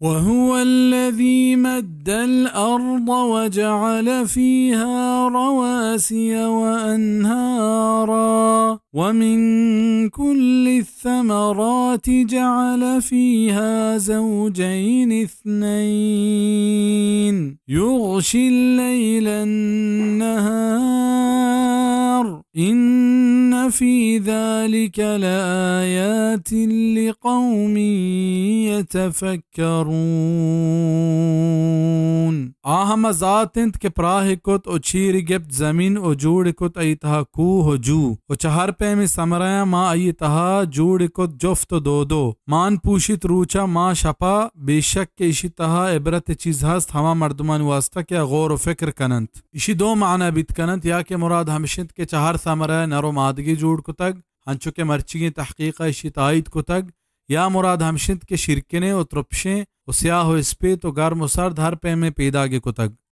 وهو الذي مد الأرض وجعل فيها رواسي وأنهارا ومن كل الثمرات جعل فيها زوجين اثنين يغشي الليل النهار إن في ذلك لآيات لقوم يتفكرون. آهم ذاتند کے پراہ کت او چیر گپت زمین او جوڑ کت ای تہا کوہ جو او چہر پہ میں سمرایا ما ای تہا جوڑ کت جفت دو مان پوشت روچا ما شپا بے شک کے اشی تہا عبرت چیز ہست ہما مردمان واسطہ کیا غور و فکر کنند. اشی دو معنی بیت کنند یا کہ مراد ہمشند کے چہر سمرایا نرو مادگی جوڑ کتگ ہنچو کے مرچی تحقیق اشی تائید کتگ یا مراد ہمشند کے شرکنے و ترپشیں و سیاہ و اسپیت و گرم و سرد ہر پہ میں پیدا گے کتگ.